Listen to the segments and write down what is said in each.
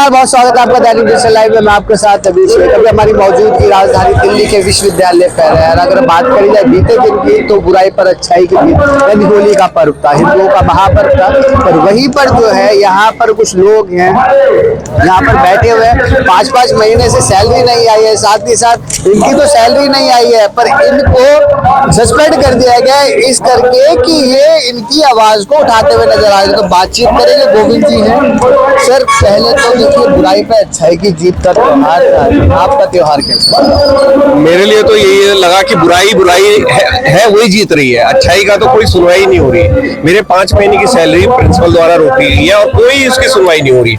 नमस्कार, बहुत स्वागत है आपका दैनिक डिजिटल लाइव में। मैं आपके साथ अभी कभी हमारी मौजूदगी राजधानी दिल्ली के विश्वविद्यालय पर है। और अगर बात करी जाए बीते दिन की, तो बुराई पर अच्छाई की जीत, यानी होली का पर्व था, हिंदुओं का महापर्व था। पर वहीं पर जो है, यहाँ पर कुछ लोग हैं यहाँ पर बैठे हुए हैं, 5-5 महीने से सैलरी नहीं आई है, साथ ही साथ इनकी तो सैलरी नहीं आई है, पर इनको सस्पेंड कर दिया गया है इस करके कि ये इनकी आवाज को उठाते हुए नजर आ रहे हैं। तो बातचीत करेंगे, गोविंद जी हैं। सर, पहले तो देखिए, बुराई पे अच्छाई की जीत का त्योहार था, आपका त्योहार कैसा? मेरे लिए तो यही लगा कि बुराई है वही जीत रही है, अच्छाई का तो कोई सुनवाई नहीं हो रही। मेरे 5 महीने की सैलरी प्रिंसिपल द्वारा रोकी गई है और कोई इसकी सुनवाई नहीं हो रही।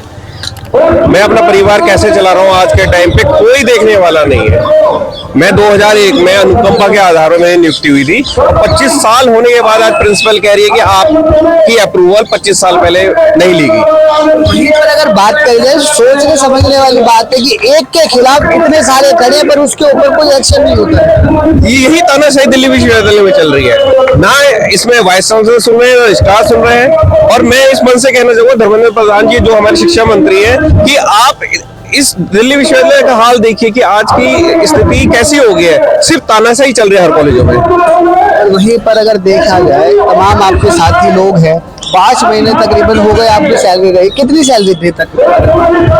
मैं अपना परिवार कैसे चला रहा हूँ आज के टाइम पे, कोई देखने वाला नहीं है। मैं 2001 में अनुकंपा के आधार पर मेरी नियुक्ति हुई थी। 25 साल होने के बाद आज प्रिंसिपल कह रही है कि आपकी अप्रूवल 25 साल पहले नहीं ली गई। पर अगर बात करी जाए, सोचने समझने वाली बात है कि एक के खिलाफ इतने सारे खड़े, पर उसके ऊपर कोई एक्शन नहीं होता है। यही तानाशाही दिल्ली विश्वविद्यालय में चल रही है ना। इसमें वाइस चांसलर सुन रहे हैं, स्टाफ सुन रहे हैं। और मैं इस मन से कहना चाहूंगा धर्मेंद्र प्रधान जी, जो हमारे शिक्षा मंत्री हैं, कि आप इस दिल्ली विश्वविद्यालय का हाल देखिए कि आज की स्थिति कैसी हो गई है। सिर्फ तानाशाही चल रही है हर कॉलेजों में। वहीं पर अगर देखा जाए, तमाम आपके साथी लोग हैं, 5 महीने तकरीबन हो गए आपकी सैलरी रही, कितनी सैलरी थी तक?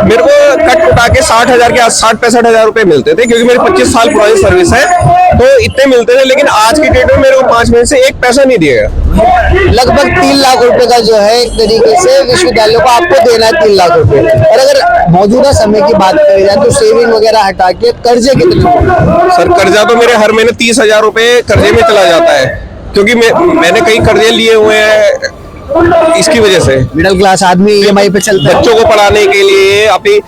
मेरे को कट उठा के 60,000 के 60-65,000 रुपए मिलते थे, क्योंकि मेरी 25 साल पुरानी सर्विस है, तो इतने मिलते थे। लेकिन आज की डेट में मेरे को 5 महीने से एक पैसा नहीं दिया। लगभग 3 लाख रुपए का जो है एक तरीके से विश्वविद्यालय को आपको देना है, 3 लाख रुपए। और अगर मौजूदा समय की बात करी जाए, तो सेविंग वगैरह हटा के कर्जे कितने? सर, कर्जा तो मेरे हर महीने 30,000 रुपए कर्जे में चला जाता है, क्योंकि मैंने कई कर्जे लिए हुए हैं। इसकी वजह से मिडिल क्लास आदमी EMI पे चलता है। बच्चों को पढ़ाने के लिए, अपनी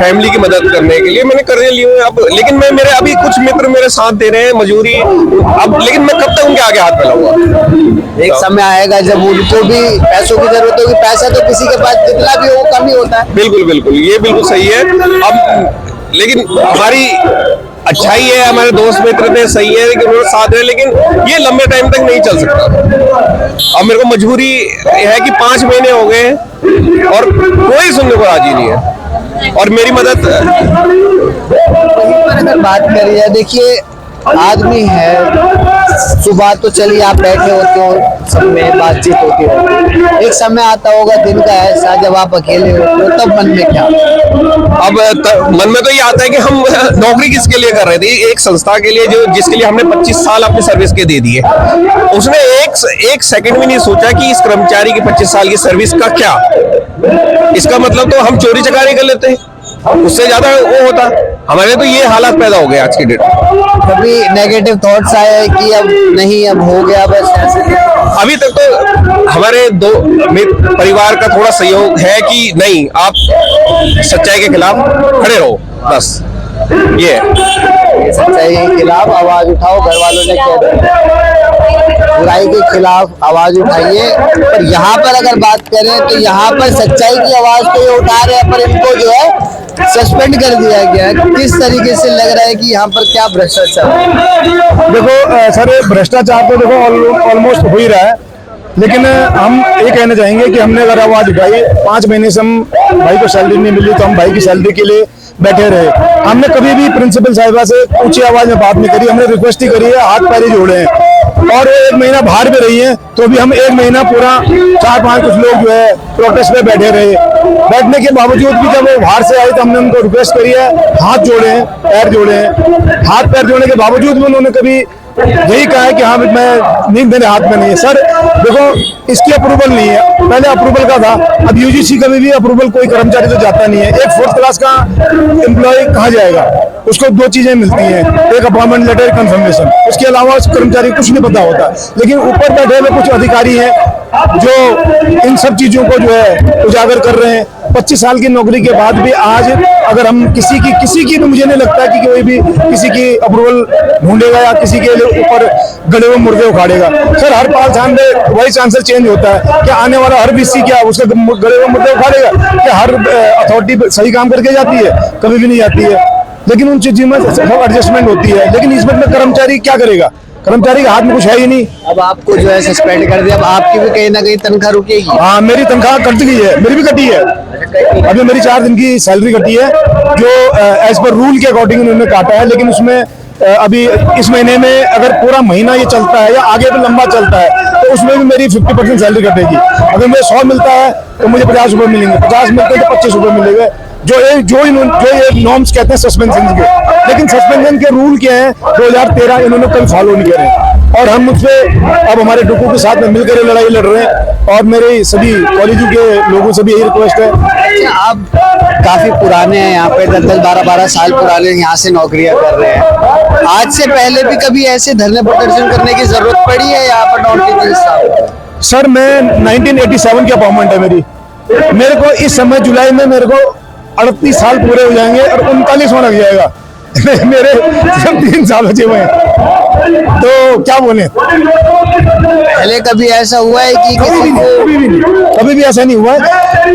फैमिली की मदद करने के लिए मैंने कर्जे लिए हुए। अब लेकिन मेरे अभी कुछ मित्र मेरे साथ दे रहे हैं मजदूरी। अब लेकिन मैं कब तक उनके आगे हाथ फैलाऊंगा? एक समय आएगा जब उनको भी पैसों की जरूरत होगी। पैसा तो किसी के पास जितना भी हो कम ही होता है। बिल्कुल बिल्कुल, ये बिल्कुल सही है। अब लेकिन हमारी अच्छाई है, हमारे दोस्त मित्र थे, सही है, लेकिन उन्होंने साथ है, लेकिन ये लंबे टाइम तक नहीं चल सकता। अब मेरे को मजबूरी है कि 5 महीने हो गए और कोई सुनने को राजी नहीं है और मेरी मदद। अगर बात करी जाए, देखिए, आदमी है, सुबह तो चलिए आप बैठे होते हो, सब में बातचीत होती है। एक समय आता होगा दिन का ऐसा जब आप अकेले होते हो, तब मन में क्या? अब मन में तो ये आता है कि हम नौकरी किसके लिए कर रहे थे? एक संस्था के लिए, जो जिसके लिए हमने 25 साल अपनी सर्विस के दे दिए। उसने एक सेकंड भी नहीं सोचा कि इस कर्मचारी की 25 साल की सर्विस का क्या। इसका मतलब तो हम चोरी चकारी कर लेते हैं, उससे ज्यादा वो होता। हमारे तो ये हालात पैदा हो गए आज की डेट में। कभी नेगेटिव थॉट्स आए कि अब नहीं, अब हो गया बस ऐसे? अभी तक तो हमारे परिवार का थोड़ा सहयोग है कि नहीं, आप सच्चाई के खिलाफ खड़े रहो, बस ये है। सच्चाई के खिलाफ आवाज उठाओ, घर वालों ने कह दिया, बुराई के खिलाफ आवाज उठाइए। पर यहाँ पर अगर बात करें, तो यहाँ पर सच्चाई की आवाज तो ये उठा रहे हैं, पर इनको जो है सस्पेंड कर दिया गया। किस तरीके से लग रहा है कि यहाँ पर क्या भ्रष्टाचार? देखो सर, भ्रष्टाचार तो देखो ऑलमोस्ट हो ही रहा है, लेकिन हम ये कहना चाहेंगे कि हमने अगर आवाज उठाई, 5 महीने से हम भाई को सैलरी नहीं मिली, तो हम भाई की सैलरी के लिए बैठे रहे। हमने कभी भी प्रिंसिपल साहिबा से ऊंची आवाज में बात नहीं करी, हमने रिक्वेस्ट ही करी है, हाथ पैर ही जोड़े हैं। और 1 महीना बाहर भी रही है, तो भी हम 1 महीना पूरा 4-5 कुछ लोग जो है प्रोटेस्ट पे बैठे रहे। बैठने के बावजूद भी जब वो बाहर से आए, तो हमने उनको रिक्वेस्ट करी है, हाथ जोड़े हैं, पैर जोड़े हैं। हाथ पैर जोड़ने के बावजूद भी उन्होंने कभी यही कहा है कि हाँ, मैं नहीं, मेरे हाथ में नहीं है। सर देखो, इसकी अप्रूवल नहीं है, पहले अप्रूवल का था। अब UGC कभी भी अप्रूवल कोई कर्मचारी तो जाता नहीं है। एक 4th क्लास का एम्प्लॉय कहाँ जाएगा? उसको 2 चीजें मिलती हैं, एक अपॉइंटमेंट लेटर, कंफर्मेशन। उसके अलावा उस कर्मचारी कुछ नहीं पता होता। लेकिन ऊपर बैठे हुए कुछ अधिकारी हैं जो इन सब चीजों को जो है उजागर कर रहे हैं। 25 साल की नौकरी के बाद भी आज अगर हम किसी की भी मुझे नहीं लगता कि कोई भी किसी की अप्रूवल ढूंढेगा या किसी के ऊपर गले हुए मुर्गे उखाड़ेगा। सर, हर 5 साल में वही चांसर चेंज होता है। क्या आने वाला हर BC क्या उसके गले हुए मुर्गे उखाड़ेगा? क्या हर अथॉरिटी सही काम करके जाती है? कभी भी नहीं जाती है। लेकिन उन चीजों में सब एडजस्टमेंट होती है। लेकिन इसमें कर्मचारी क्या करेगा? कर्मचारी के हाथ में कुछ है ही नहीं। अब आपको जो है सस्पेंड कर दिया, अब आपकी भी कहीं ना कहीं तनख्वाह रुकेगी। हाँ, मेरी तनख्वाह कट गई है, मेरी भी कटी है। अभी मेरी 4 दिन की सैलरी कटी है, जो एज पर रूल के अकॉर्डिंग उन्होंने काटा है, लेकिन उसमें अभी इस महीने में अगर पूरा महीना ये चलता है या आगे भी लंबा चलता है तो उसमें भी मेरी 50% सैलरी कटेगी। अगर मुझे 100 मिलता है तो मुझे 50 रुपए मिलेंगे, 50 मिलते हैं तो 25 रुपए मिलेंगे, जो ये नॉर्म्स कहते हैं सस्पेंशन के। लेकिन सस्पेंशन के रूल क्या है 2013 इन्होंने कभी फॉलो नहीं करे, और हम मुझसे अब हमारे डुकू के साथ में मिलकर लड़ाई लड़ रहे हैं। और मेरे सभी कॉलेजों के लोगों से भी यही रिक्वेस्ट है। अच्छा, आप काफी पुराने हैं यहाँ पे, 10-10, 12-12 साल पुराने यहाँ से नौकरियां कर रहे हैं। आज से पहले भी कभी ऐसे धरने प्रदर्शन करने की जरूरत पड़ी है यहाँ पर नॉन टीचिंग स्टाफ? सर, मैं 1987 की अपॉइंटमेंट है मेरे को इस समय जुलाई में मेरे को 38 साल पूरे हो जाएंगे और 39वां लग जाएगा। मेरे सिर्फ 3 साल बचे हुए हैं, तो क्या बोले। पहले कभी ऐसा हुआ है कि किसी को? कभी भी ऐसा नहीं हुआ है।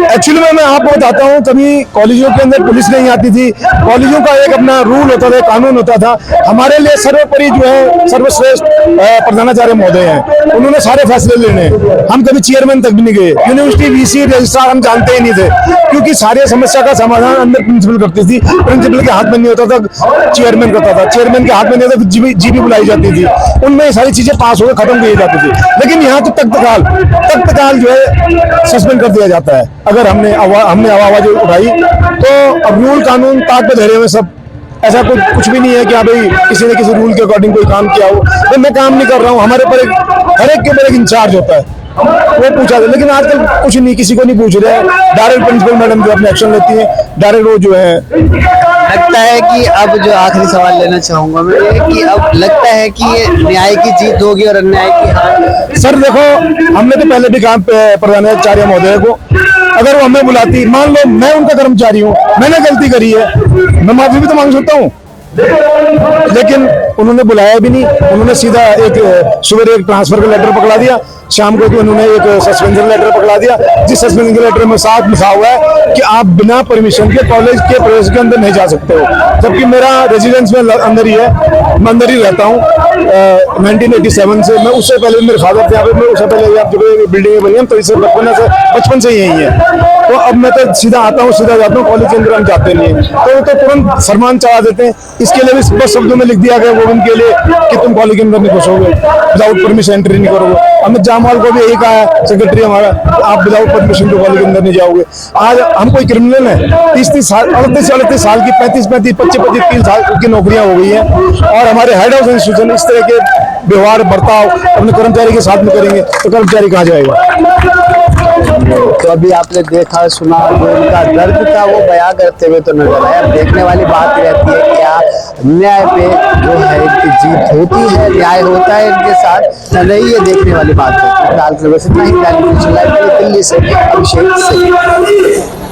एक्चुअली में मैं आपको बताता हूँ, कभी कॉलेजों के अंदर पुलिस नहीं आती थी। कॉलेजों का एक अपना रूल होता था, कानून होता था। हमारे लिए सर्वोपरि जो है सर्वश्रेष्ठ प्रधानाचार्य महोदय हैं, उन्होंने सारे फैसले लेने हैं। हम कभी चेयरमैन तक भी नहीं गए, यूनिवर्सिटी वीसी रजिस्ट्रार हम जानते ही नहीं थे, क्योंकि सारी समस्या का समाधान अंदर प्रिंसिपल करती थी। प्रिंसिपल के हाथ में नहीं होता था, चेयरमैन करता था। चेयरमैन के हाथ में नहीं होता, जीबी बुलाई जाती थी, उनमें सारी चीजें पास होकर खत्म की जाती थी। लेकिन यहाँ तो तख्तकाल जो है सस्पेंड कर दिया जाता है अगर हमने आवाज उठाई तो। अब रूल कानून ताक पे धरे हुए सब, ऐसा कुछ भी नहीं है कि हाँ भाई किसी ने किसी रूल के अकॉर्डिंग कोई काम किया हो। तो मैं काम नहीं कर रहा हूँ, हमारे पर हर एक के ऊपर एक इंचार्ज होता है, वो पूछा था। लेकिन आजकल कुछ नहीं, किसी को नहीं पूछ रहे हैं। डायरेक्ट प्रिंसिपल मैडम जो अपने एक्शन लेती है, डायरेक्ट वो जो है। लगता है कि अब जो आखिरी सवाल लेना चाहूंगा मैं ये कि अब लगता है कि ये न्याय की जीत होगी और अन्याय की हार। सर देखो, हमने तो पहले भी काम प्रधानाचार्य महोदय को, अगर वो हमें बुलाती, मान लो मैं उनका कर्मचारी हूँ, मैंने गलती करी है, मैं माफी भी तो मांग सकता हूँ, लेकिन उन्होंने बुलाया भी नहीं। उन्होंने सीधा सुबह एक ट्रांसफर का लेटर पकड़ा दिया, शाम को उन्होंने एक सस्पेंशन लेटर पकड़ा दिया, जिस सस्पेंशन के लेटर में साथ लिखा हुआ है कि आप बिना परमिशन के कॉलेज के प्रवेश के अंदर नहीं जा सकते हो। जबकि मेरा रेजिडेंस में अंदर ही है, मैं अंदर ही रहता हूँ 1987 से। मैं उससे पहले मेरे फादर थे यहाँ पे, मैं उससे पहले आप जो बिल्डिंग बनी है तो इससे बचपन से यही है। तो अब मैं तो सीधा आता हूँ, सीधा जाता हूँ, कॉलेज के अंदर हम जाते नहीं है, तो तुरंत फरमान चढ़ा देते हैं। इसके लिए भी बस शब्दों में लिख दिया गया गोविंद के लिए कि तुम कॉलेज के अंदर नहीं घुसोगे, विदाउट परमिशन एंट्री नहीं करोगे। हमने जामाल को भी यही कहा है, सेक्रेटरी हमारा, आप विदाउट परमिशन तो कॉलेज के अंदर नहीं जाओगे। आज हम कोई क्रिमिनल है, 30-30 साल, 38 साल की, 35-35, 25-25, 3 साल की नौकरियां हो गई हैं, और हमारे हेड ऑफ इंस्टीट्यूशन इस तरह के व्यवहार बर्ताव अपने कर्मचारी के साथ में करेंगे तो कर्मचारी कहाँ जाएगा। तो अभी आपने देखा सुना, जो उनका दर्द था वो बयां करते हुए तो नजर आया। देखने वाली बात रहती है क्या न्याय पे जो है इनकी जीत होती है, न्याय होता है इनके साथ, नहीं ये देखने वाली बात है। फिलहाल के लिए बस इतना ही। दिल्ली से अभिषेक सिंह।